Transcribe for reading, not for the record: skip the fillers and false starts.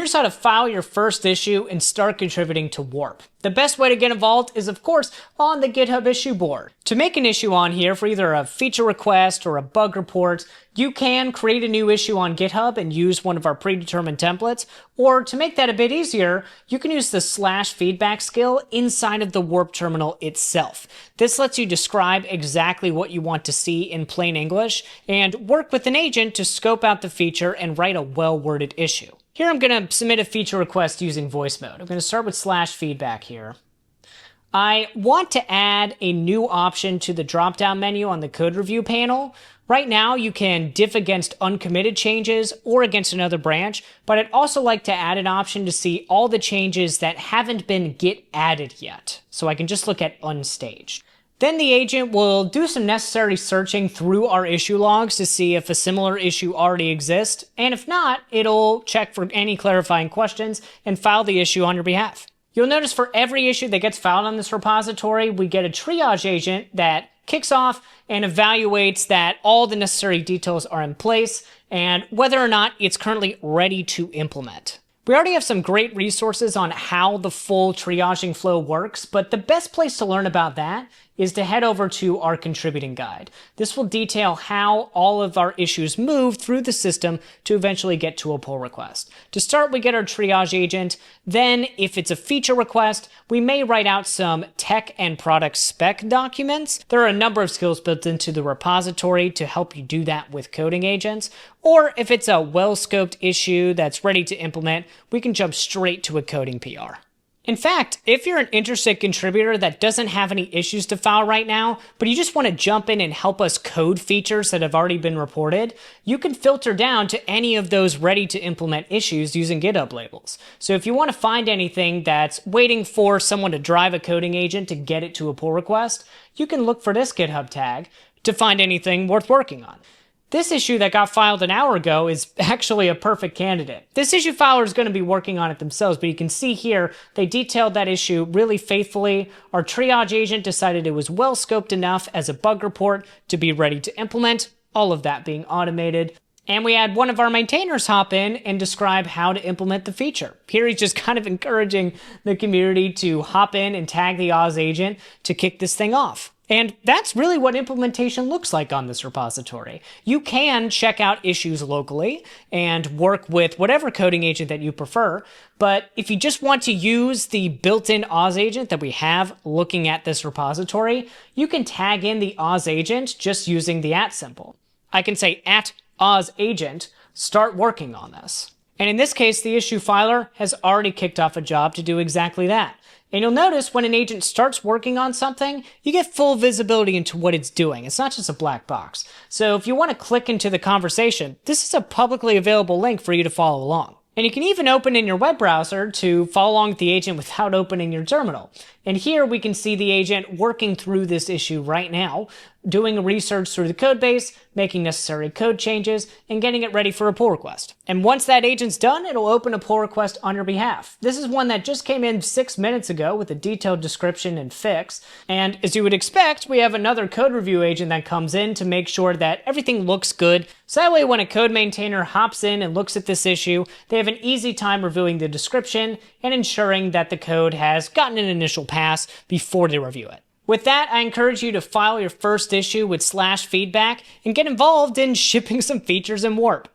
Here's how to file your first issue and start contributing to Warp. The best way to get involved is, of course, on the GitHub issue board. To make an issue on here for either a feature request or a bug report, you can create a new issue on GitHub and use one of our predetermined templates, or to make that a bit easier, you can use the /feedback skill inside of the Warp terminal itself. This lets you describe exactly what you want to see in plain English and work with an agent to scope out the feature and write a well-worded issue. Here I'm going to submit a feature request using voice mode. I'm going to start with /feedback here. I want to add a new option to the drop-down menu on the code review panel. Right now you can diff against uncommitted changes or against another branch, but I'd also like to add an option to see all the changes that haven't been git added yet, so I can just look at unstaged. Then the agent will do some necessary searching through our issue logs to see if a similar issue already exists, and if not, it'll check for any clarifying questions and file the issue on your behalf. You'll notice for every issue that gets filed on this repository, we get a triage agent that kicks off and evaluates that all the necessary details are in place and whether or not it's currently ready to implement. We already have some great resources on how the full triaging flow works, but the best place to learn about that is to head over to our contributing guide. This will detail how all of our issues move through the system to eventually get to a pull request. To start, we get our triage agent. Then, if it's a feature request, we may write out some tech and product spec documents. There are a number of skills built into the repository to help you do that with coding agents. Or if it's a well-scoped issue that's ready to implement, we can jump straight to a coding PR. In fact, if you're an interested contributor that doesn't have any issues to file right now, but you just want to jump in and help us code features that have already been reported, you can filter down to any of those ready to implement issues using GitHub labels. So if you want to find anything that's waiting for someone to drive a coding agent to get it to a pull request, you can look for this GitHub tag to find anything worth working on. This issue that got filed an hour ago is actually a perfect candidate. This issue filer is going to be working on it themselves, but you can see here they detailed that issue really faithfully. Our triage agent decided it was well scoped enough as a bug report to be ready to implement, all of that being automated. And we had one of our maintainers hop in and describe how to implement the feature. Here he's just kind of encouraging the community to hop in and tag the Oz agent to kick this thing off. And that's really what implementation looks like on this repository. You can check out issues locally and work with whatever coding agent that you prefer, but if you just want to use the built-in Oz agent that we have looking at this repository, you can tag in the Oz agent just using the @ symbol. I can say @Oz agent, start working on this. And in this case, the issue filer has already kicked off a job to do exactly that. And you'll notice when an agent starts working on something, you get full visibility into what it's doing. It's not just a black box. So if you want to click into the conversation, this is a publicly available link for you to follow along. And you can even open in your web browser to follow along with the agent without opening your terminal. And here we can see the agent working through this issue right now, doing research through the code base, making necessary code changes, and getting it ready for a pull request. And once that agent's done, it'll open a pull request on your behalf. This is one that just came in 6 minutes ago with a detailed description and fix. And as you would expect, we have another code review agent that comes in to make sure that everything looks good. So that way when a code maintainer hops in and looks at this issue, they have an easy time reviewing the description and ensuring that the code has gotten an initial pass before they review it. With that, I encourage you to file your first issue with /feedback and get involved in shipping some features in Warp.